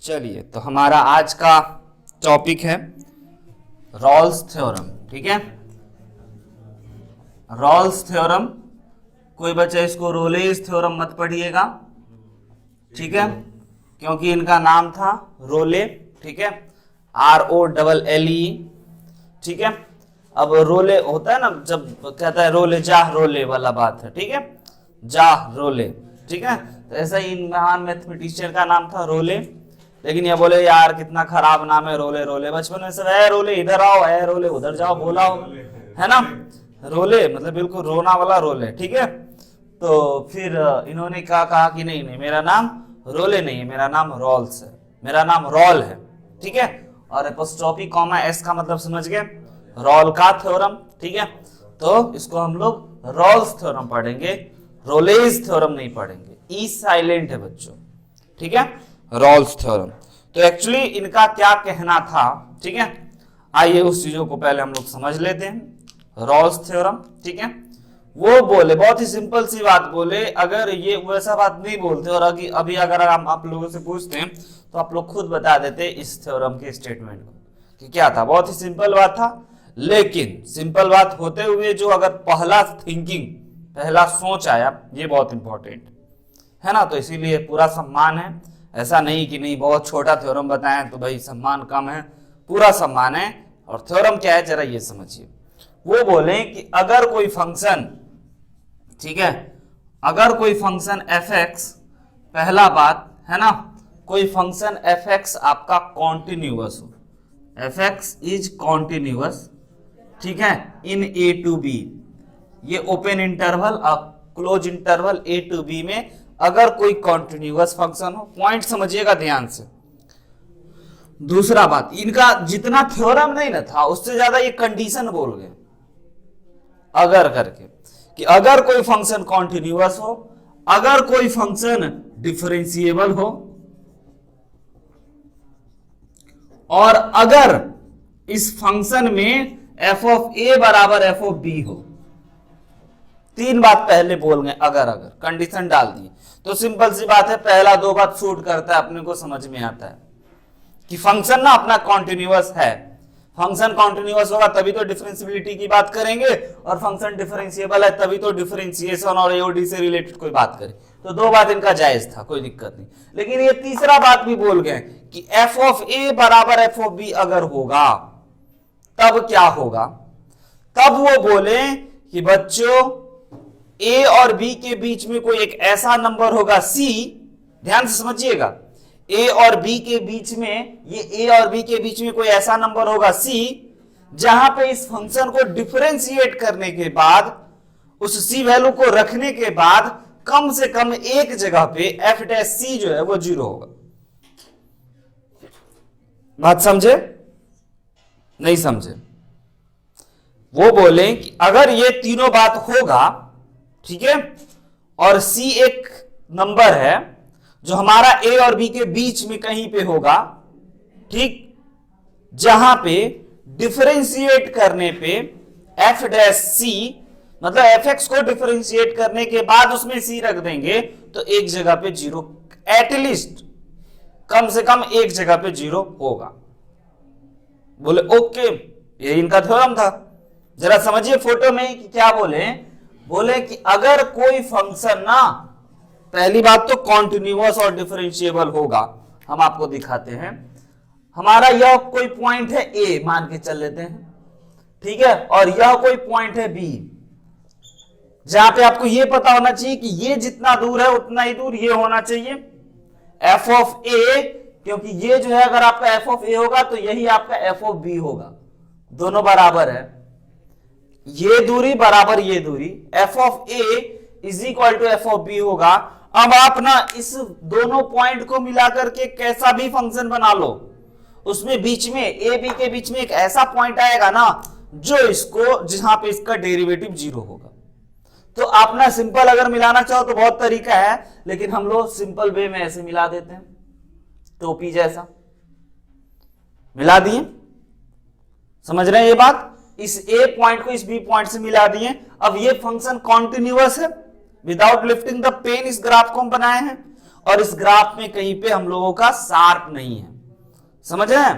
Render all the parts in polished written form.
चलिए, तो हमारा आज का टॉपिक है रॉल्स थ्योरम। ठीक है, रॉल्स थ्योरम। कोई बच्चा इसको रोलेज थ्योरम मत पढ़िएगा, ठीक है, क्योंकि इनका नाम था रोले। ठीक है, ROLLE। ठीक है, अब रोले होता है ना, जब कहता है रोले जा रोले वाला बात है। ठीक है, जा रोले। ठीक है, तो ऐसा ही इन महान मैथमेटिशियन का नाम था रोले। लेकिन ये बोले यार कितना खराब नाम है रोले रोले। बचपन में सब है रोले इधर आओ, है रोले उधर जाओ बोला हो, है ना। रोले मतलब बिल्कुल रोना वाला रोले। ठीक है, तो फिर इन्होंने कहा कि नहीं नहीं, मेरा नाम रोले नहीं है, मेरा नाम रॉल्स है, मेरा नाम रॉल है। ठीक है, और एपोस्ट्रोफी कॉमा एस का मतलब समझ गए, रॉल का थ्योरम। ठीक है, तो इसको हम लोग रॉल्स थ्योरम पढ़ेंगे, रोलेज थ्योरम नहीं पढ़ेंगे। ई साइलेंट है बच्चों। ठीक है, रॉल्स थ्योरम। तो एक्चुअली इनका क्या कहना था, ठीक है, आइए उस चीजों को पहले हम लोग समझ लेते हैं। रॉल्स थ्योरम, ठीक है, वो बोले बहुत ही सिंपल सी बात बोले। अगर ये वैसा बात नहीं बोलते और अभी अगर हम आप लोगों से पूछते हैं तो आप लोग खुद बता देते इस थ्योरम के स्टेटमेंट को कि क्या था। बहुत ही सिंपल बात था, लेकिन सिंपल बात होते हुए जो अगर पहला थिंकिंग, पहला सोच आया, ये बहुत इंपॉर्टेंट है ना। तो इसीलिए पूरा सम्मान है, ऐसा नहीं कि नहीं बहुत छोटा थ्योरम बताएं तो भाई सम्मान कम है, पूरा सम्मान है। और थ्योरम क्या है जरा ये समझिए। वो बोले कि अगर कोई फंक्शन, ठीक है, अगर कोई फंक्शन fx, पहला बात है ना, कोई फंक्शन fx आपका कॉन्टिन्यूअस हो, fx इज कॉन्टिन्यूअस, ठीक है, इन a to b, ये ओपन इंटरवल और close interval a to b में अगर कोई कॉन्टिन्यूअस फंक्शन हो। पॉइंट समझिएगा ध्यान से। दूसरा बात, इनका जितना थ्योरम नहीं ना था उससे ज्यादा ये कंडीशन बोल गए अगर करके, कि अगर कोई फंक्शन कॉन्टिन्यूअस हो, अगर कोई फंक्शन डिफरेंशिएबल हो, और अगर इस फंक्शन में f ऑफ a बराबर f ऑफ b हो। तीन बात पहले बोल गए, अगर अगर कंडीशन डाल दी तो सिंपल सी बात है, पहला दो बात शूट करता है, अपने को समझ में आता है कि फंक्शन ना अपना कॉन्टिन्यूअस है। फंक्शन कॉन्टिन्यूअस होगा तभी तो डिफरेंशिएबिलिटी की बात करेंगे, और फंक्शन डिफरेंशिएबल है तभी तो डिफरेंशिएशन और एओडी से रिलेटेड कोई बात करें। तो दो बात इनका जायज था, कोई दिक्कत नहीं। लेकिन ये तीसरा बात भी बोल गए कि f ऑफ a बराबर f ऑफ b अगर होगा तब क्या होगा। तब वो बोले कि बच्चों a और b के बीच में कोई एक ऐसा नंबर होगा c, ध्यान से समझिएगा, a और b के बीच में, ये a और b के बीच में कोई ऐसा नंबर होगा c, जहां पे इस फंक्शन को डिफरेंशिएट करने के बाद, उस c वैल्यू को रखने के बाद कम से कम एक जगह पे f डैश c जो है वो 0 होगा। बात समझे नहीं समझे? वो बोले कि अगर ये तीनों बात होगा, ठीक है, और c एक नंबर है जो हमारा a और b के बीच में कहीं पे होगा, ठीक, जहां पे डिफरेंशिएट करने पे f डैश c, मतलब fx को डिफरेंशिएट करने के बाद उसमें c रख देंगे तो एक जगह पे 0, एटलीस्ट कम से कम एक जगह पे 0 होगा। बोले ओके, ये इनका थ्योरम था। जरा समझिए फोटो में कि क्या बोले। बोले कि अगर कोई फंक्शन ना, पहली बात तो कॉन्टिन्यूअस और डिफरेंशिएबल होगा, हम आपको दिखाते हैं। हमारा यह कोई पॉइंट है a मान के चल लेते हैं, ठीक है, और यह कोई पॉइंट है b, जहां पे आपको यह पता होना चाहिए कि ये जितना दूर है उतना ही दूर ये होना चाहिए f ऑफ a, क्योंकि ये जो है अगर आपका f ऑफ a होगा तो यही आपका f ऑफ b होगा, दोनों बराबर है, ये दूरी बराबर ये दूरी, f of a is equal to f of b होगा। अब आप ना इस दोनों पॉइंट को मिलाकर के कैसा भी फंक्शन बना लो, उसमें बीच में a b के बीच में एक ऐसा पॉइंट आएगा ना जो इसको, जहां पे इसका डेरिवेटिव 0 होगा। तो आप ना सिंपल अगर मिलाना चाहो तो बहुत तरीका है, लेकिन हम लोग सिंपल वे में ऐसे मिला देते हैं, टोपी जैसा मिला दिए। समझ रहे हैं ये बात? इस a पॉइंट को इस b पॉइंट से मिला दिए। अब ये फंक्शन कॉन्टिन्यूअस है, विदाउट लिफ्टिंग द पेन इस ग्राफ को हम बनाए हैं, और इस ग्राफ में कहीं पे हम लोगों का शार्प नहीं है, समझ रहे हैं?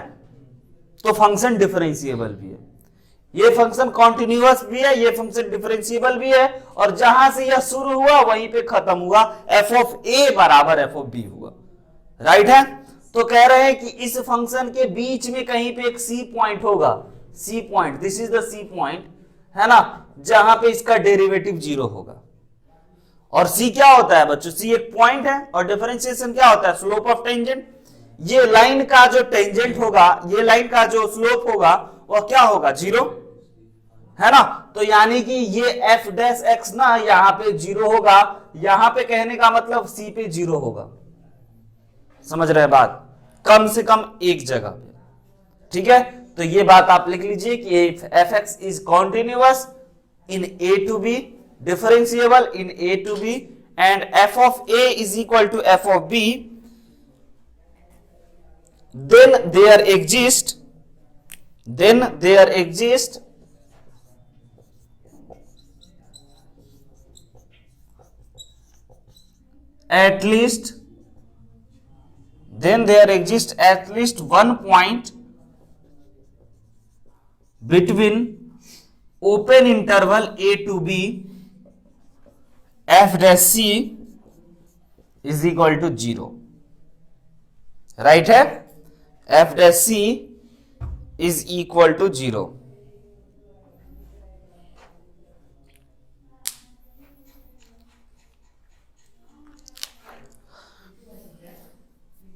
तो फंक्शन डिफरेंशिएबल भी है, ये फंक्शन कॉन्टिन्यूअस भी है, ये फंक्शन डिफरेंशिएबल भी है, और जहां से यह शुरू हुआ वहीं पे खत्म हुआ, एफ ऑफ ए बराबर एफ ऑफ बी हुआ, राइट है? तो कह रहे हैं कि इस फंक्शन के बीच में कहीं पे एक सी पॉइंट होगा, C point, this is the C point, है ना, जहां पे इसका डेरिवेटिव 0 होगा। और सी क्या होता है बच्चों? सी एक पॉइंट है, और डिफरेंशिएशन क्या होता है? Slope of tangent. ये लाइन का जो टेंजेंट होगा, ये लाइन का जो स्लोप होगा वह क्या होगा? 0, है ना? तो यानी कि ये एफ डैश एक्स ना यहां पे 0 होगा, यहां पे कहने का मतलब सी पे 0 होगा, समझ रहे बात? कम से कम एक जगह पे, ठीक है? तो ये बात आप लिख लीजिए कि F x is continuous in A to B, differentiable in A to B, and F of A is equal to F of B, then there exist at least one point between open interval a to b f dash c is equal to 0, right है? f dash c is equal to 0।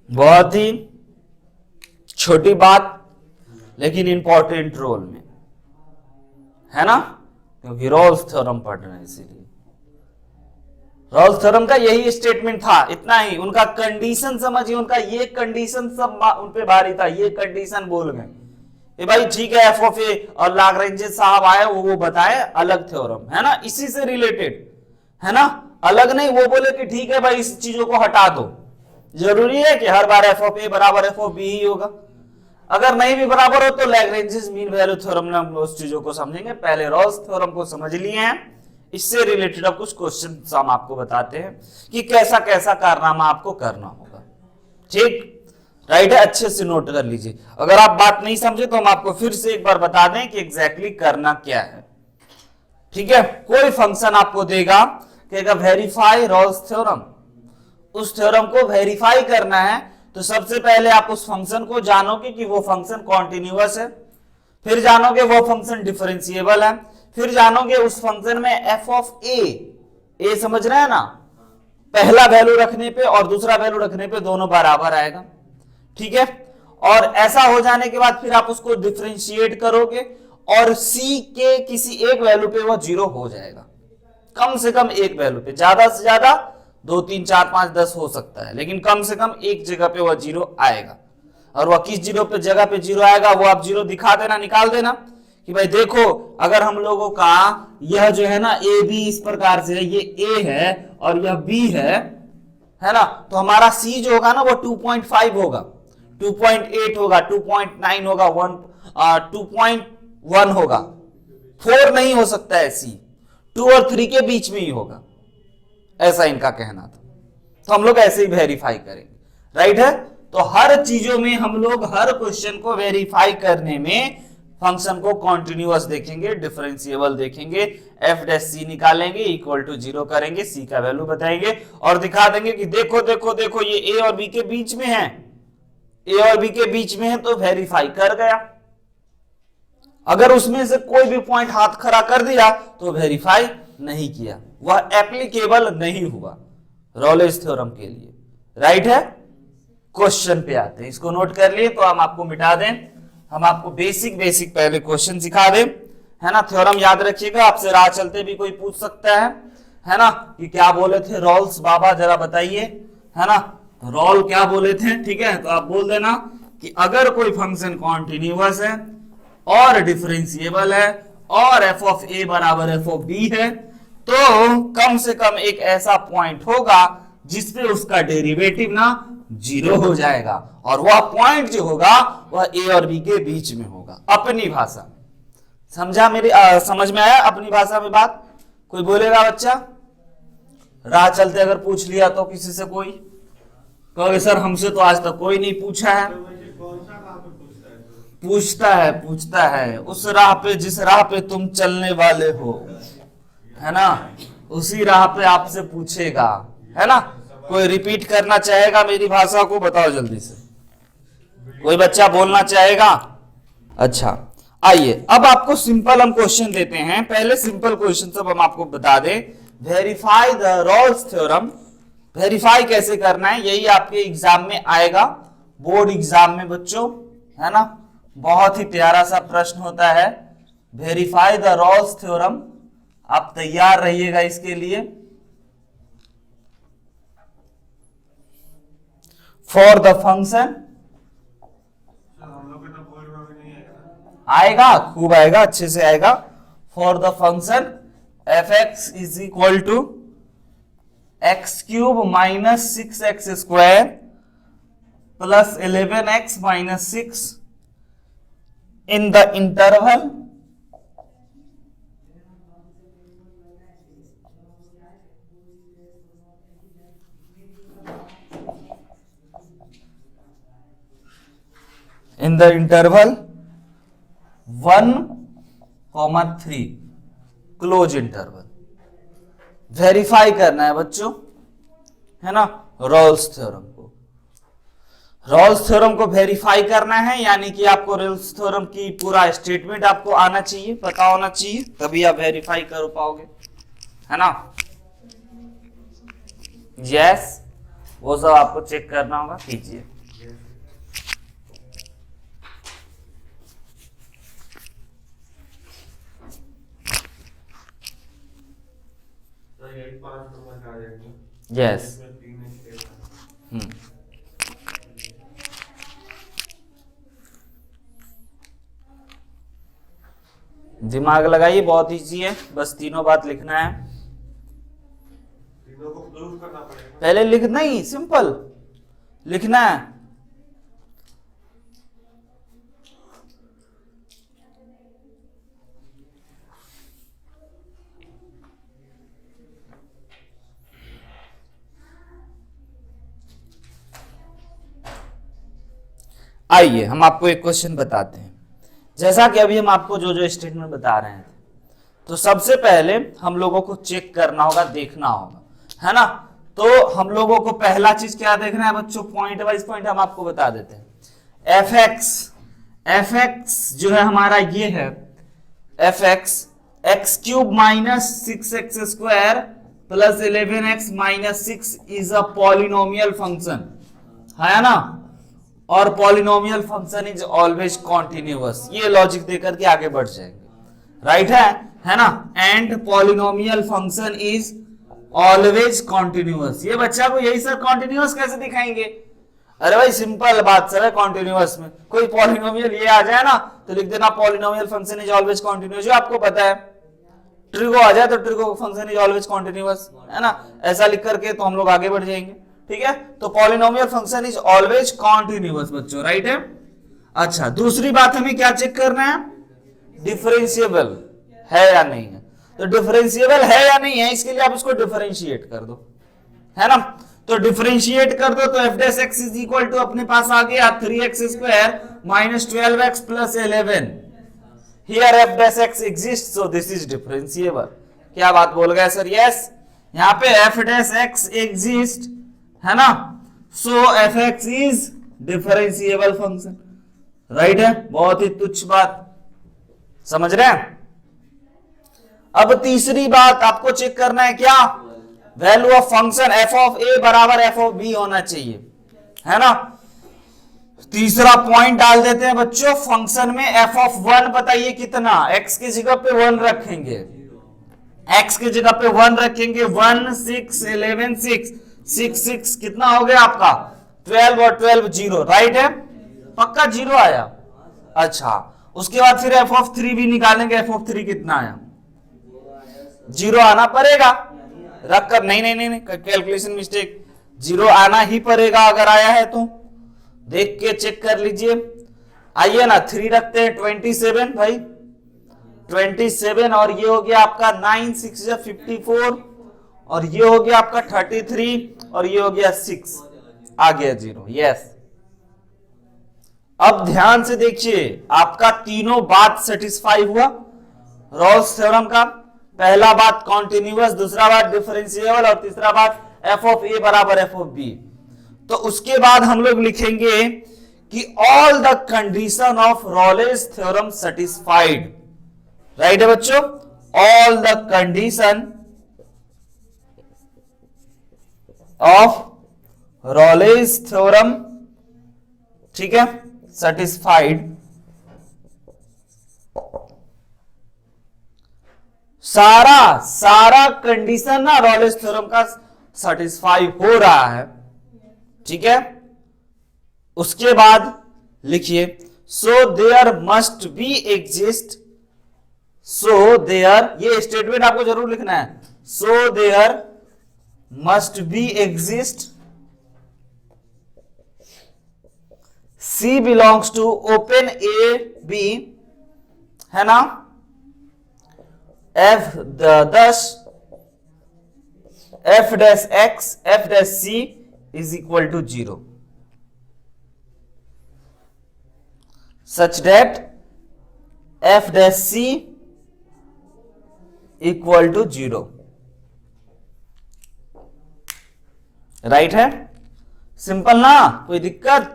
बहुत ही छोटी बात लेकिन important role में, है ना, क्योंकि Rolle's theorem पढ़ रहे हैं, इसीलिए रोल्स थ्योरम का यही स्टेटमेंट था, इतना ही। उनका कंडीशन समझिए, उनका ये कंडीशन सब उन पे भारी था, ये कंडीशन बोल गए ये भाई ठीक है, एफ ऑफ ए और लाग्रेंजे साहब आए वो बताए अलग थ्योरम, है ना, इसी से रिलेटेड, है ना, अलग नहीं। वो बोले कि ठीक है भाई इस चीजों को हटा दो, जरूरी है कि हर बार एफ ऑफ ए बराबर एफ ऑफ बी ही होगा? अगर नहीं भी बराबर हो तो लैग्रेंजेस मीन वैल्यू थ्योरम में हम उस चीजों को समझेंगे। पहले रोल्स थ्योरम को समझ लिए हैं, इससे रिलेटेड अब कुछ क्वेश्चन हम आपको बताते हैं कि कैसा कैसा कारनामा आपको करना होगा, ठीक, राइट है? अच्छे से नोट कर लीजिए। अगर आप बात नहीं समझे तो हम आपको फिर से एक बार बता दें कि एग्जैक्टली करना क्या है, ठीक है? कोई फंक्शन आपको देगा, कहेगा वेरीफाई रोल्स थ्योरम, उस थ्योरम को वेरीफाई करना है तो सबसे पहले आप उस फंक्शन को जानोगे कि वो फंक्शन कॉन्टिन्यूअस है, फिर जानोगे वो फंक्शन डिफरेंशिएबल है, फिर जानोगे उस फंक्शन में एफ ऑफ ए समझ रहे हैं ना, पहला वैल्यू रखने पे और दूसरा वैल्यू रखने पे दोनों बराबर आएगा, ठीक है? और ऐसा हो जाने के बाद फिर आप उसको डिफरेंशिएट करोगे और सी के किसी एक वैल्यू पे वो 0 हो जाएगा, कम से कम एक वैल्यू पे, ज्यादा से ज्यादा 2 3 4 5 10 हो सकता है, लेकिन कम से कम एक जगह पे वह 0 आएगा। और वह किस जगह पे 0 आएगा वो आप 0 दिखा देना, निकाल देना कि भाई देखो अगर हम लोगों का यह जो है ना ए बी इस प्रकार से है, ये ए है और यह बी है ना, तो हमारा सी जो होगा ना वो 2.5 होगा, 2.8 होगा, 2.9 होगा, 2.1 होगा, 4 नहीं हो सकता है, सी 2 और 3 के बीच में ही होगा, ऐसा इनका कहना था। तो हम लोग ऐसे ही वेरीफाई करेंगे, राइट है? तो हर चीजों में हम लोग हर क्वेश्चन को वेरीफाई करने में फंक्शन को कॉन्टिन्यूअस देखेंगे, डिफरेंशिएबल देखेंगे, एफ डैश सी निकालेंगे, इक्वल टू 0 करेंगे, सी का वैल्यू बताएंगे और दिखा देंगे कि देखो देखो देखो ये ए और बी के बीच में है, ए और बी के बीच में है, तो वेरीफाई कर गया। अगर उसमें से कोई भी पॉइंट हाथ खड़ा कर दिया तो वेरीफाई नहीं किया, वह एप्लीकेबल नहीं हुआ रोलेस थ्योरम के लिए, राइट है? क्वेश्चन पे आते हैं, इसको नोट कर लिए तो हम आपको मिटा दें, हम आपको बेसिक बेसिक पहले क्वेश्चन सिखा दें, है ना? थ्योरम याद रखिएगा, आपसे राह चलते भी कोई पूछ सकता है ना, कि क्या बोले थे रोल्स बाबा, जरा बताइए, है ना, रोल क्या बोले थे, ठीक है? तो आप बोल देना कि अगर कोई फंक्शन कॉन्टिन्यूअस है और डिफरेंशिएबल है और एफ ऑफ ए बराबर एफ ऑफ बी है तो कम से कम एक ऐसा पॉइंट होगा जिसपे उसका डेरिवेटिव ना 0 हो जाएगा, और वह पॉइंट जो होगा वह ए और बी के बीच में होगा, अपनी भाषा में। समझा मेरी समझ में आया अपनी भाषा में बात? कोई बोलेगा बच्चा? राह चलते अगर पूछ लिया तो किसी से कोई, कहोगे सर हमसे तो आज तक कोई नहीं पूछा है। पूछता है उस राह पे जिस राह पे तुम चलने वाले हो, है ना, उसी राह पे आपसे पूछेगा, है ना। कोई रिपीट करना चाहेगा मेरी भाषा को? बताओ जल्दी से, कोई बच्चा बोलना चाहेगा? अच्छा, आइए अब आपको सिंपल हम क्वेश्चन देते हैं। पहले सिंपल क्वेश्चन सब हम आपको बता दें। Verify the Rolle's theorem. Verify कैसे करना है, यही आपके एग्जाम में आएगा, बोर्ड एग्जाम में बच्चों, है ना। बहुत ही प्यारा सा प्रश्न होता है, वेरीफाई द रोल्स थ्योरम। आप तैयार रहिएगा इसके लिए। फॉर द फंक्शन आएगा, खूब आएगा, अच्छे से आएगा। For the function F x is equal to X cube minus 6x square plus 11x minus 6 in the interval in the interval 1,3 close interval. Verify करना है बच्चों, है ना, रोल्स थ्योरम को। रोल्स थ्योरम को वेरीफाई करना है, यानी कि आपको रोल्स थ्योरम की पूरा स्टेटमेंट आपको आना चाहिए, पता होना चाहिए, तभी आप वेरीफाई कर पाओगे, है ना। यस, वो सब आपको चेक करना होगा, कीजिए। यस, दिमाग लगाइए, बहुत इजी है, बस तीनों बात लिखना है। तीनों को प्रूव करना पड़ेगा, पहले लिखना ही सिंपल लिखना है। आइए हम आपको एक क्वेश्चन बताते हैं। जैसा कि अभी हम आपको जो जो स्टेटमेंट बता रहे हैं, तो सबसे पहले हम लोगों को चेक करना होगा, देखना होगा, है ना। तो हम लोगों को पहला चीज क्या देखना है बच्चों, पॉइंट वाइज पॉइंट हम आपको बता देते हैं। एफ एक्स जो है हमारा ये है, F x cube minus 6x square plus 11x minus 6 is a polynomial function, है ना। और polynomial function is always continuous. ये लॉजिक देकर के आगे बढ़ जाएंगे, राइट है ना। And polynomial function is always continuous. ये बच्चा को यही सर कॉन्टिन्यूअस कैसे दिखाएंगे? अरे भाई सिंपल बात सर है, कॉन्टिन्यूअस में कोई पॉलिनोमियल ये आ जाए ना तो लिख देना polynomial function is always continuous. जो आपको पता है ट्रिगो आ जाए तो trigo function is always continuous, है ना। ऐसा लिख करके तो हम लोग आगे बढ़ जाएंगे, ठीक है। तो polynomial function is always continuous बच्चों, राइट है। अच्छा, दूसरी बात हमें क्या चेक करना है, डिफरेंशिएबल है या नहीं है। तो डिफरेंशिएबल है या नहीं है, इसके लिए आप इसको डिफरेंशिएट कर दो, है ना। तो डिफरेंशिएट कर दो तो F dash X is equal to अपने पास आ गया 3x square minus 12x plus 11। Here F dash X exist, so this is differentiable. क्या बात बोल गए सर? यस, यहाँ पे एफ डैश एक्स एग्जिस्ट, है ना, so f x is differentiable function, right है। बहुत ही तुच्छ बात, समझ रहे हैं। अब तीसरी बात आपको चेक करना है, क्या value of function f of a बराबर एफ ऑफ बी होना चाहिए, है ना। तीसरा पॉइंट डाल देते हैं बच्चों, फंक्शन में एफ ऑफ 1 बताइए कितना, एक्स की जगह पे 1 रखेंगे, एक्स की जगह पे 1 रखेंगे, 1 6 11 6 6 6 कितना हो गया आपका 12 और 12 0, राइट है, पक्का 0 आया। अच्छा, उसके बाद फिर एफ ऑफ 3 भी निकालेंगे, एफ ऑफ 3 कितना आया, 0 आना पड़ेगा, रख कर नहीं कैलकुलेशन मिस्टेक, 0 आना ही पड़ेगा अगर आया है तो, देख के चेक कर लीजिए। आइए ना 3 रखते हैं, 27 भाई 27, और ये हो गया आपका 9 6 54, और ये हो गया आपका 33, और ये हो गया 6, आ गया 0। यस, अब ध्यान से देखिए, आपका तीनों बात सेटिस्फाई हुआ रॉल्स थ्योरम का। पहला बात कॉन्टिन्यूअस, दूसरा बात डिफरेंशिएबल और तीसरा बात एफ ऑफ ए बराबर एफ ऑफ बी। तो उसके बाद हम लोग लिखेंगे कि all the condition of Rolle's theorem satisfied. Right है बच्चों, all the condition of Rolle's theorem, ठीक है, सेटिस्फाइड। सारा कंडीशन ना रॉलेस थ्योरम का सेटिस्फाई हो रहा है, ठीक है। उसके बाद लिखिए so there must be exist, so there, ये स्टेटमेंट आपको जरूर लिखना है, so there must be exist C belongs to open A B, है ना, thus f dash x f dash c is equal to 0 such that f dash c equal to 0। Right है, simple ना, कोई दिक्कत?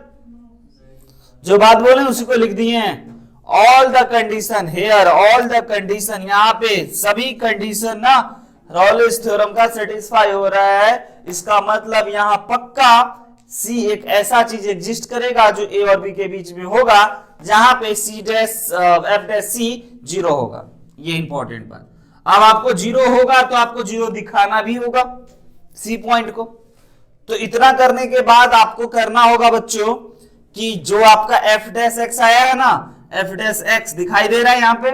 जो बात बोले उसी को लिख दिए हैं। All the condition here, all the condition, यहाँ पे सभी कंडीशन ना रॉलेस थ्योरम का सेटिस्फाई हो रहा है। इसका मतलब यहाँ पक्का C एक ऐसा चीज एग्जिस्ट करेगा जो A और B के बीच में होगा, जहां पे C dash F dash C 0 होगा। ये इंपॉर्टेंट बात। अब आपको 0 होगा तो आपको 0 दिखाना भी होगा C पॉइंट को। तो इतना करने के बाद आपको करना होगा बच्चों कि जो आपका f डैश x आया है ना, f डैश x दिखाई दे रहा है, यहां पे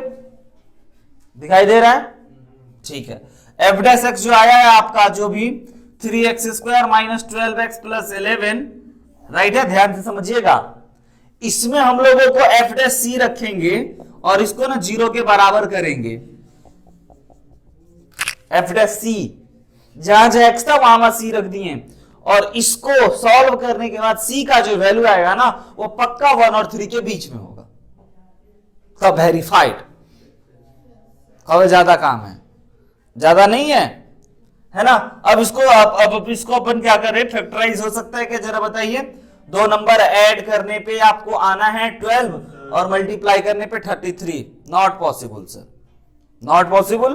दिखाई दे रहा है, ठीक है। f डैश x जो आया है आपका, जो भी 3x² minus 12x plus 11, right है, ध्यान से समझिएगा। इसमें हम लोगों को f डैश c रखेंगे और इसको ना 0 के बराबर करेंगे। f डैश c, जहां जहां x था वहां c रख दिए, और इसको सॉल्व करने के बाद C का जो वैल्यू आएगा ना, वो पक्का 1 और 3 के बीच में होगा। तो वेरीफाइड, कब ज्यादा काम है, ज्यादा नहीं है ना। अब इसको अपन क्या करें, फैक्टराइज हो सकता है क्या, जरा बताइए। दो नंबर ऐड करने पे आपको आना है 12 और मल्टीप्लाई करने पे 33। Not possible sir, not possible.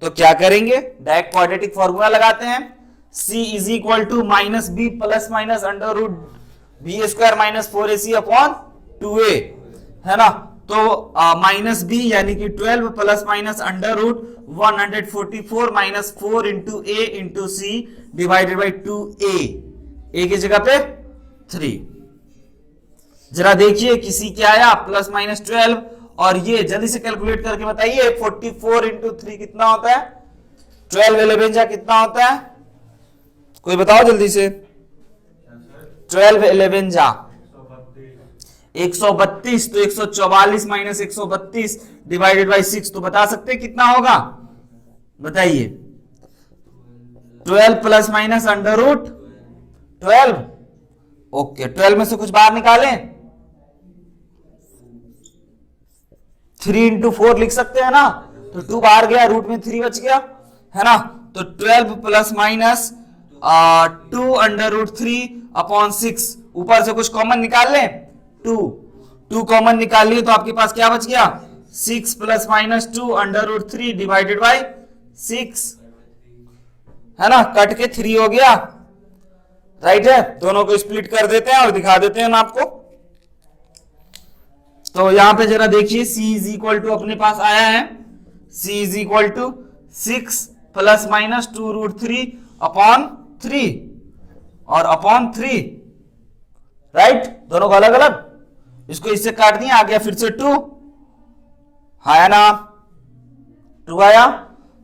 तो क्या करेंगे, डायरेक्ट क्वाड्रेटिक फॉर्मूला लगाते हैं। C is equal to minus B plus minus under root B square minus 4ac upon 2a, है ना। तो माइनस बी यानी कि 12 plus minus under root 144 minus 4 into a into c divided by 2a, a की जगह पे 3। जरा देखिए किसी क्या आया, प्लस माइनस 12, और ये जल्दी से कैलकुलेट करके बताइए 44 इंटू 3 कितना होता है, 12 11 जा कितना होता है, कोई बताओ जल्दी से। 12 11 जा 132, तो 144 माइनस 132 डिवाइडेड बाई 6, तो बता सकते कितना होगा, बताइए। 12 plus minus under root 12, okay. 12 में से कुछ बाहर निकालें, 3 इंटू 4 लिख सकते हैं ना, तो 2 बाहर गया, रूट में 3 बच गया, है ना। तो 12 plus minus 2 under root 3 upon 6, ऊपर से कुछ कॉमन निकाल लें, 2 कॉमन निकाल लिए तो आपके पास क्या बच गया, 6 plus minus 2 under root 3 divided by 6, है ना, कट के 3 हो गया, राइट है। दोनों को स्प्लिट कर देते हैं और दिखा देते हैं ना आपको। तो यहां पे जरा देखिए, C इज इक्वल टू अपने पास आया है, C is equal to 6 plus minus 2 root 3 upon 3 और अपॉन 3, राइट, दोनों को अलग अलग। इसको इससे काट दिया, आ गया फिर से 2, आया ना, 2 आया।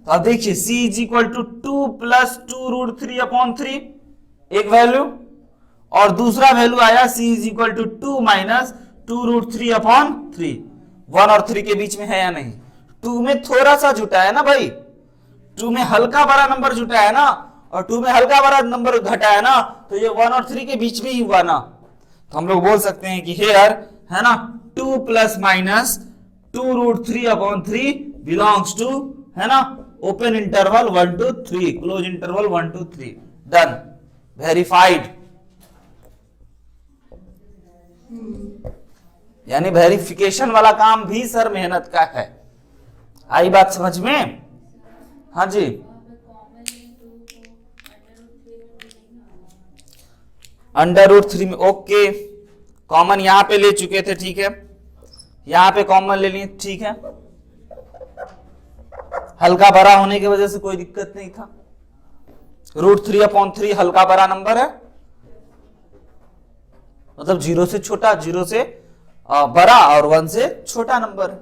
तो अब देखिए C is equal to 2 plus 2 root 3 upon 3, एक वैल्यू, और दूसरा वैल्यू आया C is equal to 2 minus 2 root 3 upon 3। 1 और 3 के बीच में है या नहीं, 2 में थोड़ा सा जुटा है ना भाई, 2 में हल्का बड़ा नंबर जुटा है ना, और 2 में हल्का बड़ा नंबर घटा है ना, तो ये 1 और 3 के बीच में ही हुआ ना, तो हम लोग बोल सकते हैं कि हेयर है ना 2 प्लस माइनस 2√3/3 बिलोंग्स टू है ना open interval 1 to 3 close interval 1 to 3 done verified. यानी वेरिफिकेशन वाला काम भी सर मेहनत का है। आई बात समझ में? हाँ जी, √3 में ओके, कॉमन यहां पे ले चुके थे, ठीक है, यहां पे कॉमन ले लिए, ठीक है, हल्का भरा होने की वजह से कोई दिक्कत नहीं था। √3/3 हल्का भरा नंबर है, मतलब 0 से छोटा, 0 से बड़ा और 1 से छोटा नंबर है।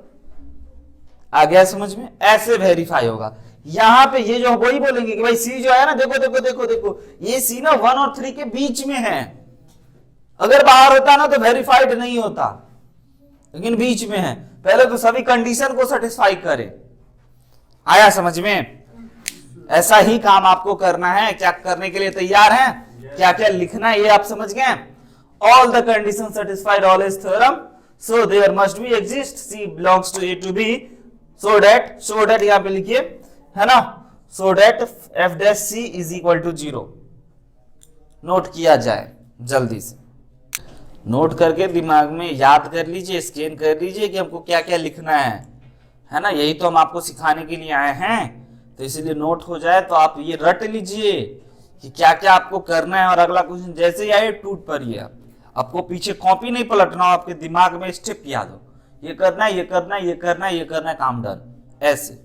आ गया समझ में? ऐसे वेरीफाई होगा। यहां पे ये जो वही बोलेंगे कि भाई सी जो है ना, देखो देखो देखो देखो, ये सी ना 1 और 3 के बीच में है, अगर बाहर होता ना तो वेरीफाइड नहीं होता, लेकिन बीच में है। पहले तो सभी कंडीशन को सेटिस्फाई करे। आया समझ में? ऐसा ही काम आपको करना है। क्या करने के लिए तैयार हैं? क्या क्या लिखना है ये आप समझ गए? All the condition satisfied always theorem, so there must be exist C belongs to A to B, so that यहां पे लिखिए है ना, so that f dash c is equal to 0। Note किया जाए, जल्दी से नोट करके दिमाग में याद कर लीजिए, स्कैन कर लीजिए कि हमको क्या क्या लिखना है ना, यही तो हम आपको सिखाने के लिए आए हैं, तो इसीलिए नोट हो जाए तो आप ये रट लीजिए कि क्या क्या आपको करना है। और अगला क्वेश्चन जैसे ही आए टूट पड़िए, आपको पीछे कॉपी नहीं पलटना हो, आपके दिमाग में स्टेप याद हो, ये करना है, ये करना है, ये करना है, ये करना है, काम डन। ऐसे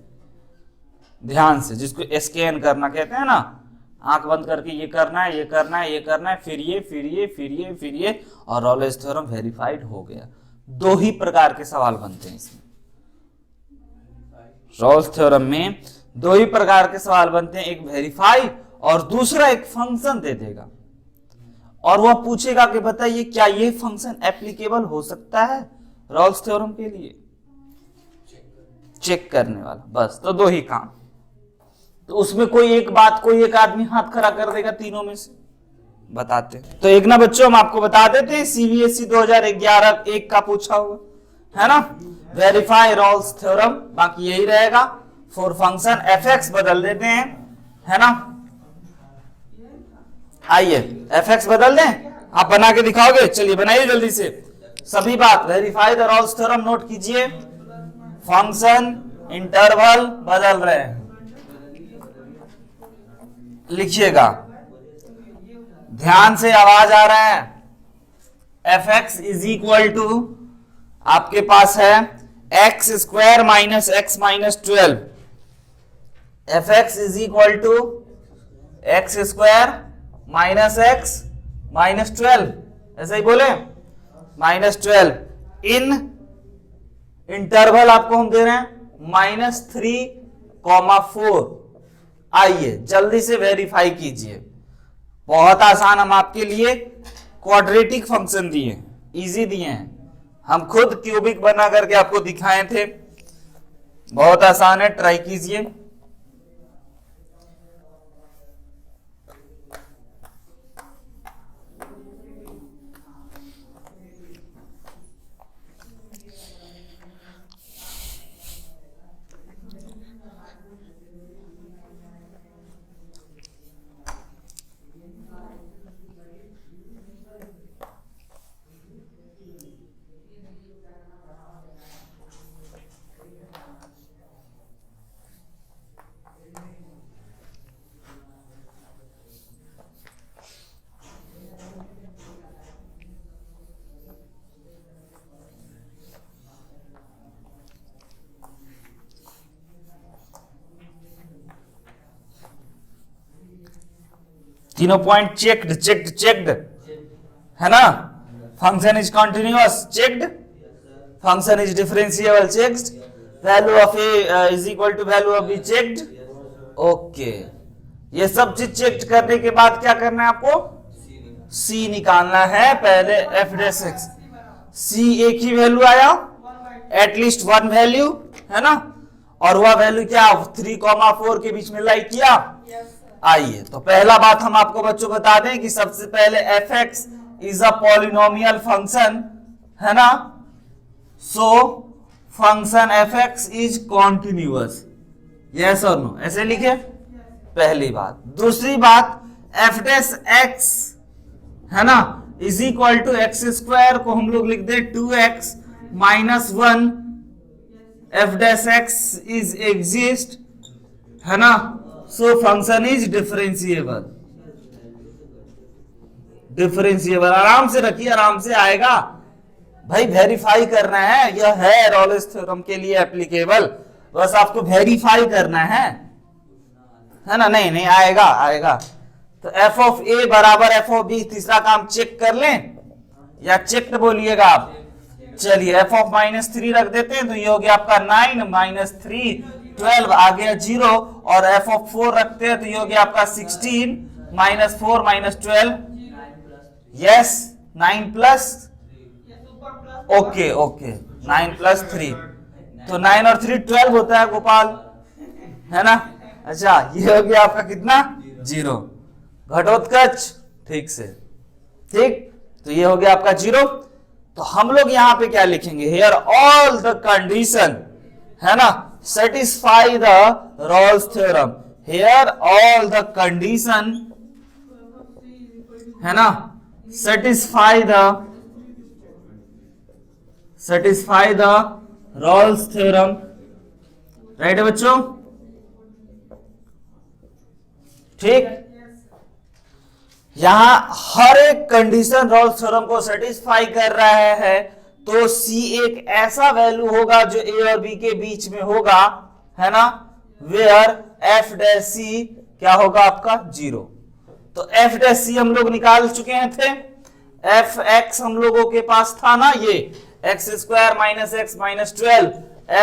ध्यान से, जिसको स्कैन करना कहते हैं ना, आंख बंद करके ये करना है, ये करना है, ये करना है, फिर ये फिर ये फिर ये फिर ये, और रॉलेस थ्योरम वेरीफाइड हो गया। 2 ही प्रकार के सवाल बनते हैं इसमें, रॉल्स थ्योरम में 2 ही प्रकार के सवाल बनते हैं, एक वेरीफाई और दूसरा एक फंक्शन दे देगा, और वह पूछेगा कि बताइए क्या ये फंक्शन एप्लीकेबल हो सकता है रॉल्स थ्योरम के लिए, चेक करने वाला, बस। तो 2 ही काम, तो उसमें कोई एक बात, कोई एक आदमी हाथ खड़ा कर देगा, तीनों में से बताते। तो एक ना बच्चों हम आपको बता देते हैं, सीबीएसई 2011 एक का पूछा हुआ है ना, वेरीफाई रॉल्स थ्योरम, बाकी यही रहेगा। फॉर फंक्शन fx बदल देते हैं, है ना, आइए fx बदल दें, आप बना के दिखाओगे, चलिए बनाइए जल्दी से सभी बात। Verify the Rolle's theorem note कीजिए, फंक्शन इंटरवल बदल रहे हैं, लिखिएगा ध्यान से, आवाज आ रहा है। fx इज इक्वल टू आपके पास है x square minus x minus 12, fx is equal to x square minus x minus 12, ऐसा ही बोले, माइनस 12 इन इंटरवल आपको हम दे रहे हैं -3,4। आइए जल्दी से वेरीफाई कीजिए, बहुत आसान, हम आपके लिए क्वाड्रेटिक फंक्शन दिए, इजी दिए हैं, हम खुद क्यूबिक बना करके आपको दिखाए थे, बहुत आसान है, ट्राई कीजिए। तीनों पॉइंट चेक्ड चेक्ड चेक्ड है ना, function is continuous checked, function is differentiable checked, value of a is equal to value of b checked, okay. ये सब चीज चेक करने के बाद क्या करना है आपको, c निकालना है। पहले f डैश x, c एक ही वैल्यू आया, एटलीस्ट 1 वैल्यू है ना, और वह वैल्यू क्या 3,4 के बीच में लाई किया, आइए तो पहला बात हम आपको बच्चों बता दें कि सबसे पहले fx is a polynomial function, है ना। So function fx is continuous, yes और नो, ऐसे लिखे पहली बात। दूसरी बात f डैश x, है ना, is equal to X square को हम लोग लिख दे 2x minus 1, f dash x is exist, है ना। So function is differentiable, differentiable. आराम से रखिए, आराम से आएगा भाई, वेरीफाई करना है, यह है रॉलेस थ्योरम के लिए एप्लीकेबल, बस आपको वेरीफाई करना है ना। नहीं नहीं आएगा, आएगा। तो f ऑफ a बराबर f ऑफ b, तीसरा काम चेक कर लें या चेक बोलिएगा आप। चलिए f ऑफ -3 रख देते हैं, तो ये हो गया आपका 9 माइनस 3 12 आ गया 0, और f ऑफ 4 रखते हैं तो ये हो गया आपका 16 minus 4 minus 12, yes 9 plus, okay okay 9 plus 3, तो 9 और 3 12 होता है गोपाल, है ना। अच्छा ये हो गया आपका कितना 0, घटोत्कच ठीक से, ठीक। तो ये हो गया आपका 0। तो हम लोग यहां पे क्या लिखेंगे, हियर ऑल द कंडीशन, है ना, satisfy the Rolle's theorem, here all the condition, है ना, satisfy the Rolle's theorem, right है बच्चों, ठीक। यहां हर एक कंडीशन रॉल्स थ्योरम को सेटिस्फाई कर रहा है, तो C एक ऐसा वैल्यू होगा जो A और B के बीच में होगा, है ना, वेयर f डैश C क्या होगा आपका 0। तो f डैश C हम लोग निकाल चुके थे, f x हम लोगों के पास था ना, ये x square minus x minus 12,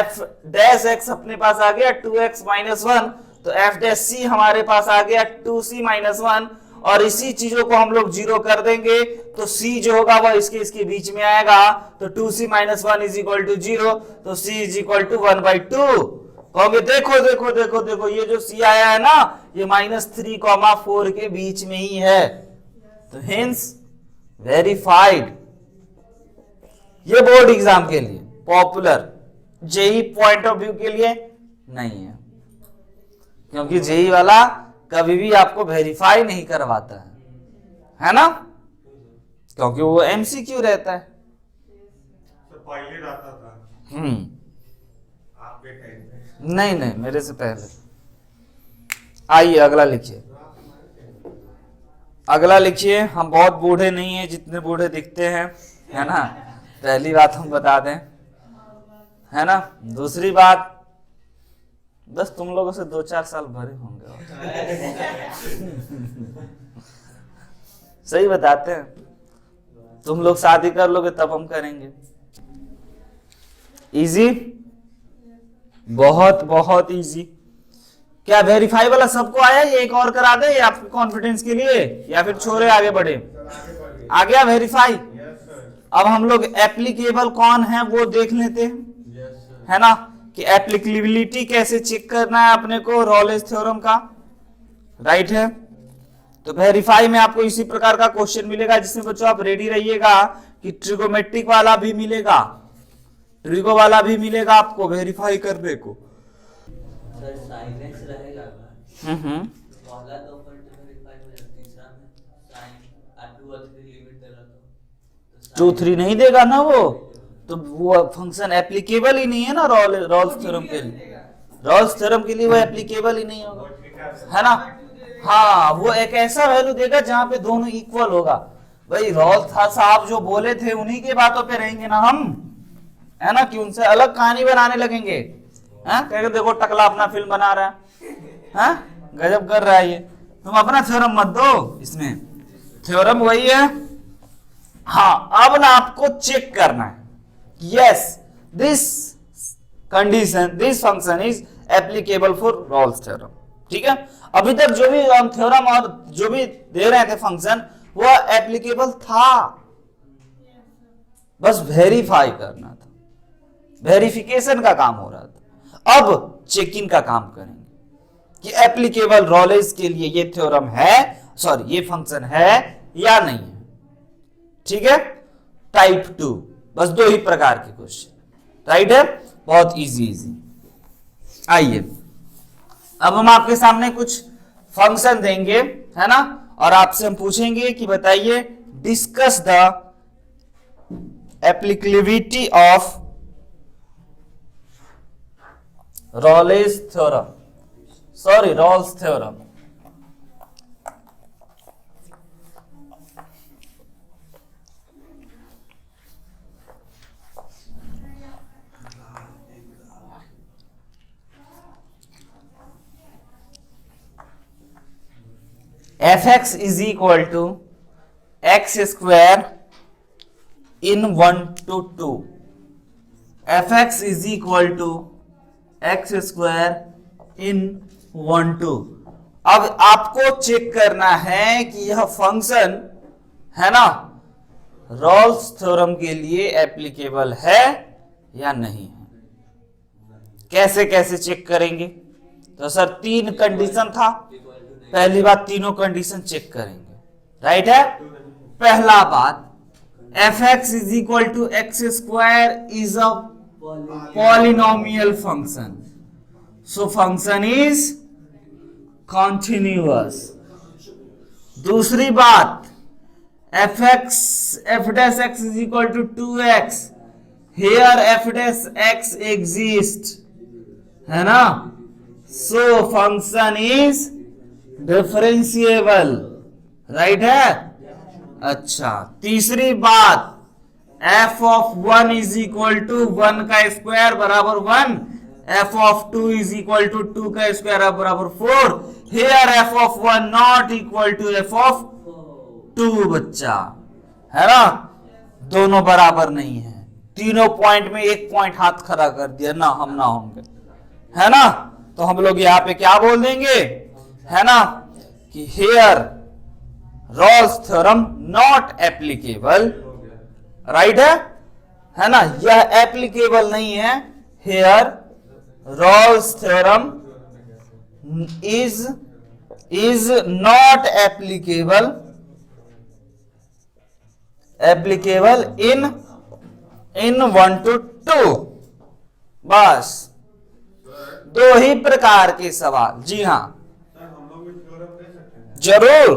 f dash x अपने पास आ गया 2x माइनस 1, तो f डैश C हमारे पास आ गया 2c माइनस 1, और इसी चीजों को हम लोग 0 कर देंगे तो C जो होगा वह इसके बीच में आएगा, तो 2c minus 1 is equal to 0, तो C इज इक्वल टू 1/2। कहोगे देखो देखो देखो देखो, ये जो C आया है ना, ये -3,4 के बीच में ही है, तो हिंस वेरीफाइड। ये बोर्ड एग्जाम के लिए popular, JEE point of view के लिए नहीं है, क्योंकि जेई वाला कभी भी आपको वेरीफाई नहीं करवाता है ना, क्योंकि वो एमसीक्यू रहता है। तो पहले रहता था आपके टाइम पे? नहीं नहीं मेरे से पहले। आइए अगला लिखिए, अगला लिखिए। हम बहुत बूढ़े नहीं हैं जितने बूढ़े दिखते हैं, है ना, पहली बात हम बता दें, है ना। दूसरी बात, बस तुम लोगों से 2-4 साल भरे होंगे सही बताते हैं, तुम लोग शादी कर लोगे तब हम करेंगे। इजी, बहुत बहुत इजी। क्या वेरीफाई वाला सबको आया, ये एक और करा दे आपके कॉन्फिडेंस के लिए, या फिर छोड़े आगे बढ़े? आ गया वेरीफाई। अब हम लोग एप्लीकेबल कौन है वो देख लेते हैं, है ना, कि एप्लीकेबिलिटी कैसे चेक करना है अपने को रॉलेस थ्योरम का, राइट है। तो वेरीफाई में आपको इसी प्रकार का क्वेश्चन मिलेगा, जिसमें बच्चों आप रेडी रहिएगा कि ट्रिगोमेट्रिक वाला भी मिलेगा, ट्रिगो वाला भी मिलेगा आपको वेरीफाई करने को। सर साइनेक्स रहेगा पहला तो पर वेरीफाई हो जाता, तीसरा में साइन 2 और 3 लिमिट दे रहा तो 2-3 नहीं देगा ना वो, तो वो फंक्शन एप्लीकेबल ही नहीं है ना रॉल्स थ्योरम के लिए, रॉल्स थ्योरम के लिए वो एप्लीकेबल ही नहीं होगा, है ना। हाँ वो एक ऐसा वैल्यू देगा जहां पे दोनों इक्वल होगा। भाई रॉल्स साहब जो बोले थे उन्हीं के बातों पे रहेंगे ना हम, है ना, कि उनसे अलग कहानी बनाने लगेंगे, कहेंगे देखो टकला अपना फिल्म बना रहा है, गजब कर रहा है ये, तुम अपना थ्योरम मत दो, इसमें थ्योरम वही है। हाँ अब ना आपको चेक करना है, yes this condition, this function is applicable for Rolle's theorem, ठीक है। अभी तक जो भी हम थ्योरम और जो भी दे रहे थे फंक्शन वो एप्लीकेबल था, बस वेरीफाई करना था, वेरिफिकेशन का काम हो रहा था। अब चेकिंग का काम करेंगे कि एप्लीकेबल रॉलेस के लिए ये थ्योरम है, सॉरी ये फंक्शन है या नहीं है। ठीक है, टाइप 2, बस 2 ही प्रकार के क्वेश्चन, राइट है, बहुत इजी। आइए अब हम आपके सामने कुछ फंक्शन देंगे, है ना, और आपसे हम पूछेंगे कि बताइए discuss the applicability of Rolle's theorem, sorry Rolle's theorem. fx is equal to x square in 1 to 2, fx is equal to x square in 1 to। अब आपको चेक करना है कि यह फंक्शन है ना रॉल्स थ्योरम के लिए एप्लीकेबल है या नहीं है। कैसे कैसे चेक करेंगे? तो सर 3 कंडीशन था, पहली बात तीनों कंडीशन चेक करेंगे, राइट है। पहला बात fx is equal to x square is a polynomial function, so function is continuous। दूसरी बात f dash x is equal to 2x, here f dash x exists, है ना, so function is differentiable, right है। अच्छा, तीसरी बात f of 1 is equal to 1 का square बराबर 1, f of 2 is equal to 2 का स्क्वायर बराबर 4, here f of 1 not equal to f of 2 बच्चा, है ना, दोनों बराबर नहीं है। तीनों पॉइंट में एक पॉइंट हाथ खड़ा कर दिया ना, हम ना होंगे, है ना, तो हम लोग यहाँ पे क्या बोल देंगे, है ना, कि here Rolle's theorem not applicable, right है ना, यह एप्लीकेबल नहीं है, here Rolle's theorem is not applicable in 1 to 2। बस 2 ही प्रकार के सवाल। जी हाँ जरूर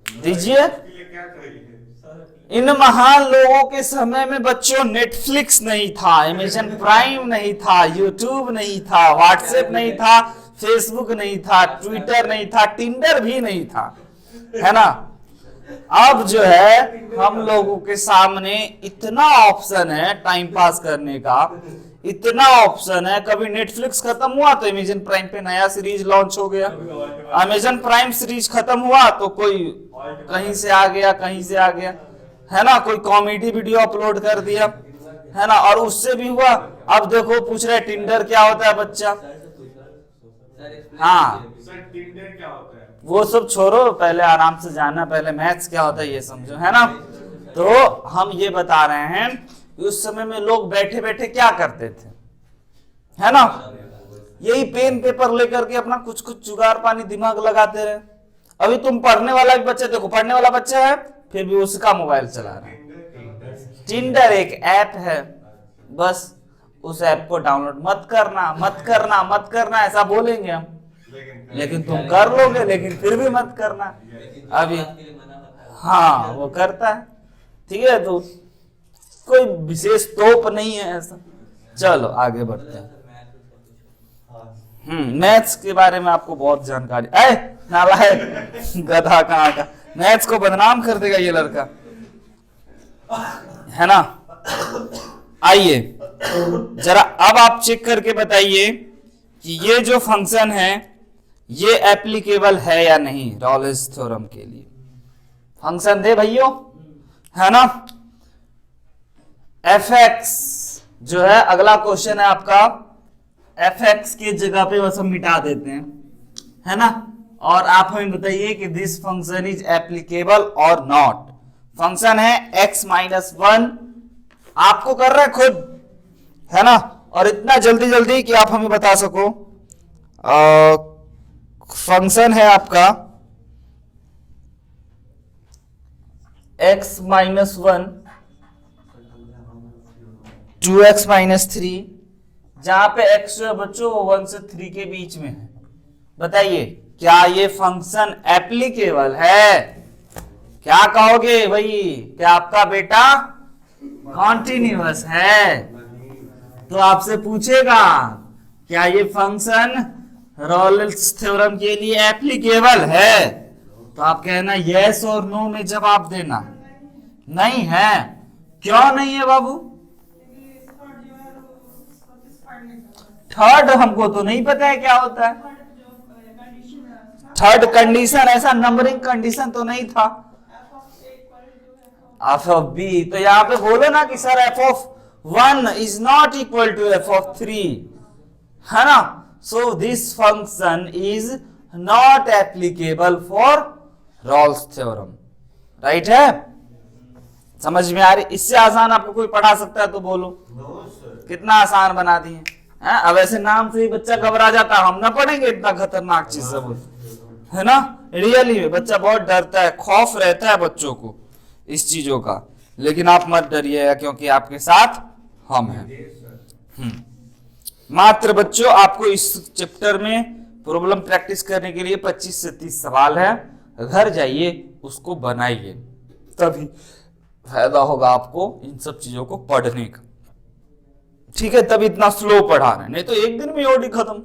दीजिए। इन महान लोगों के समय में बच्चों नेटफ्लिक्स नहीं था, अमेज़न प्राइम नहीं था, यूट्यूब नहीं था, व्हाट्सएप नहीं था, फेसबुक नहीं था, ट्विटर नहीं था, टिंडर भी नहीं था, है ना। अब जो है हम लोगों के सामने इतना ऑप्शन है टाइम पास करने का, इतना ऑप्शन है। कभी नेटफ्लिक्स खत्म हुआ तो अमेज़न प्राइम पे नया सीरीज लॉन्च हो गया, अमेज़न प्राइम सीरीज खत्म हुआ तो कोई कहीं से आ गया, कहीं से आ गया, है ना, कोई कॉमेडी वीडियो अपलोड कर दिया, है ना, और उससे भी हुआ। अब देखो पूछ रहे टिंडर क्या होता है बच्चा, हाँ टिंडर क्या होता है वो सब छोड़ो, पहले आराम से जानना, पहले मैथ्स क्या होता है ये समझो, है ना। तो हम ये बता रहे हैं उस समय में लोग बैठे बैठे क्या करते थे, है ना, यही पेन पेपर लेकर के अपना कुछ कुछ जुगाड़ पानी दिमाग लगाते रहे। अभी तुम पढ़ने वाला भी बच्चा देखो, पढ़ने वाला बच्चा है फिर भी उसका मोबाइल चला रहा है। टिंडर एक ऐप है, बस उस ऐप को डाउनलोड मत करना, मत करना, मत करना ऐसा बोलेंगे हम, लेकिन तुम कर लोगे, लेकिन फिर भी मत करना। अभी हाँ वो करता है, ठीक है, तो कोई विशेष तोप नहीं है ऐसा। चलो आगे बढ़ते हैं। मैथ्स के बारे में आपको बहुत जानकारी है, नालायक गधा कहाँ का, मैथ्स को बदनाम कर देगा ये लड़का, है ना। आइए जरा अब आप चेक करके बताइए कि ये जो फंक्शन है ये एप्लीकेबल है या नहीं रॉलेस थ्योरम के लिए। फंक्शन दे भैया, है ना। fx जो है अगला क्वेश्चन है आपका, fx के जगह पे बस हम मिटा देते हैं, है ना, और आप हमें बताइए कि दिस फंक्शन इज एप्लीकेबल और नॉट। फंक्शन है x-1, आपको कर रहे खुद, है ना, और इतना जल्दी जल्दी कि आप हमें बता सको। फंक्शन है आपका x माइनस 1 2x माइनस 3, जहां पे x जो है बच्चों 1 से 3 के बीच में है। बताइए क्या ये फंक्शन एप्लीकेबल है? क्या कहोगे भाई, क्या आपका बेटा कॉन्टिन्यूअस है? तो आपसे पूछेगा क्या ये फंक्शन रॉलेस थ्योरम के लिए एप्लीकेबल है, तो आप कहना यस और नो में जवाब देना। नहीं है, क्यों नहीं है बाबू? थर्ड हमको तो नहीं पता है क्या होता है। थर्ड कंडीशन ऐसा नंबरिंग कंडीशन तो नहीं था। एफ ऑफ बी, तो यहां पे बोलो ना कि sir F of 1 is not equal to F of 3, है ना? So this function is not applicable for Rolle's theorem. Right है? समझ में आ रही? इससे आसान आपको कोई पढ़ा सकता है तो बोलो। कितना आसान बना दिए। अब ऐसे नाम से ही बच्चा घबरा जाता है, हम ना पढ़ेंगे इतना खतरनाक चीज सब, है ना? रियली में बच्चा बहुत डरता है, खौफ रहता है बच्चों को इस चीजों का, लेकिन आप मत डरिएगा क्योंकि आपके साथ हम हैं। मात्र बच्चों आपको इस चैप्टर में प्रॉब्लम प्रैक्टिस करने के लिए 25 से 30 सवाल है। घर जाइए उसको बनाइए, तभी फायदा होगा आपको इन सब चीजों को पढ़ने का। ठीक है, तब इतना स्लो पढ़ा रहे, नहीं तो एक दिन में ओडी खत्म।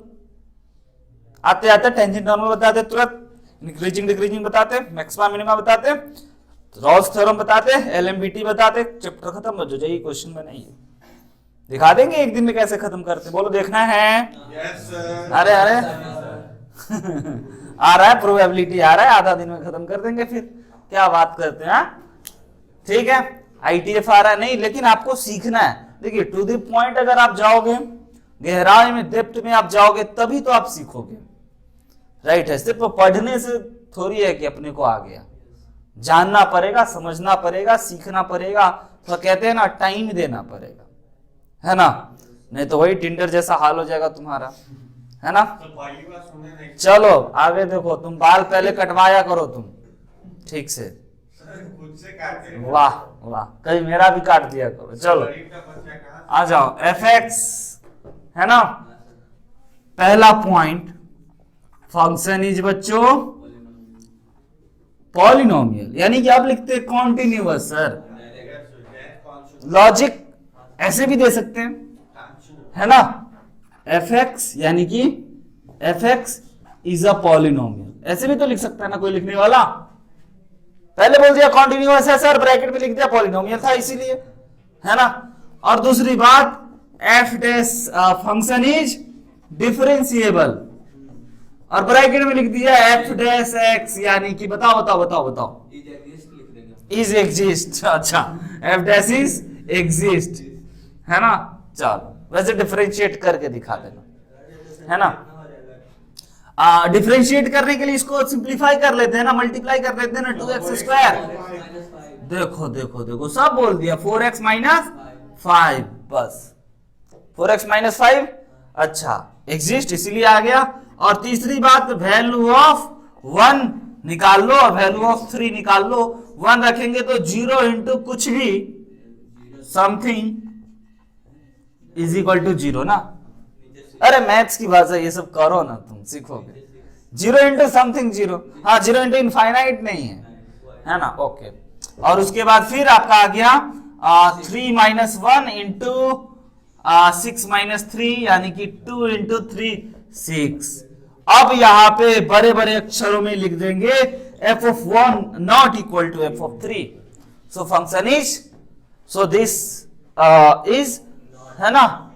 आते आते टेंजेंट नॉर्मल बताते, तुरंत इंक्रीजिंग डिक्रीजिंग बताते, मैक्सिमा मिनिमा बताते, रॉल्स थ्योरम बताते, एलएमबीटी बताते, चैप्टर खत्म हो जाइए। क्वेश्चन बनाइए, दिखा देंगे एक दिन में कैसे खत्म करते। बोलो देखना है? यस अरे अरे आ रहा है, प्रोबेबिलिटी आ रहा है, आधा दिन में खत्म कर देंगे। फिर क्या बात करते हैं? ठीक है, आईटीएफ आ रहा है नहीं, लेकिन आपको सीखना है। देखिए टू द पॉइंट अगर आप जाओगे, गहराई में डेप्थ में आप जाओगे, तभी तो आप सीखोगे। राइट है? सिर्फ पढ़ने से थोड़ी है कि अपने को आ गया, जानना पड़ेगा, समझना पड़ेगा, सीखना पड़ेगा। तो कहते हैं ना टाइम देना पड़ेगा, है ना? नहीं तो वही टिंडर जैसा हाल हो जाएगा तुम्हारा, है ना? चलो आगे देखो, तुम बाल पहले कटवाया करो तुम ठीक से। खुद से काटे। वाह वाह, कहीं मेरा भी काट दिया करो। चलो आ जाओ, एफ एक्स है ना पहला पॉइंट। फंक्शन इज बच्चों पॉलिनोमियल, यानी कि आप लिखते हैं कॉन्टिन्यूअस। सर लॉजिक ऐसे भी दे सकते हैं, है ना? एफ एक्स यानी कि F x is a polynomial, ऐसे भी तो लिख सकता है ना कोई लिखने वाला। पहले बोल दिया कॉन्टिन्यूअस है सर, ब्रैकेट में लिख दिया पॉलिनोमियल था इसीलिए, है ना? और दूसरी बात, F dash function is differentiable, और ब्रैकेट में लिख दिया एफ डैश एक्स, यानी कि बताओ बताओ बताओ बताओ, इज एग्जिस्ट। अच्छा, एफ डैश इज एग्जिस्ट, है ना? चलो वैसे डिफरेंशिएट करके दिखा देना, है ना? डिफरेंशिएट करने के लिए इसको सिंप्लीफाई कर लेते हैं ना, मल्टीप्लाई कर लेते हैं ना, 2x स्क्वायर। देखो देखो देखो, सब बोल दिया, 4x माइनस 5, बस 4x माइनस 5। अच्छा, एग्जिस्ट इसीलिए आ गया। और तीसरी बात, वैल्यू ऑफ 1 निकाल लो और वैल्यू ऑफ 3 निकाल लो। 1 रखेंगे तो 0 इंटू कुछ भी समथिंग इज इक्वल टू 0 ना। अरे मैथ्स की भाषा ये सब करो ना, तुम सीखोगे। 0 इंटू समथिंग 0, हाँ 0 इंटू इनफाइनाइट नहीं है ना? ओके। और उसके बाद फिर आपका आ गया 3 माइनस 1 इंटू 6 माइनस 3, यानी कि 2 इंटू 3 6। अब यहां पे बड़े बड़े अक्षरों में लिख देंगे F of 1 not equal to F of 3। So function is, so this is, है ना,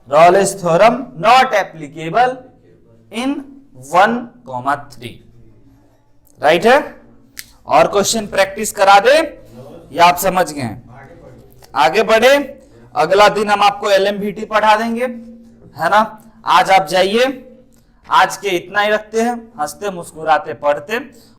Rolle's theorem not applicable in 1,3। Right है? और क्वेश्चन प्रैक्टिस करा दे या आप समझ गए? आगे बढ़े, अगला दिन हम आपको एलएमबीटी पढ़ा देंगे, है ना? आज आप जाइए, आज के इतना ही रखते हैं, हंसते मुस्कुराते पढ़ते।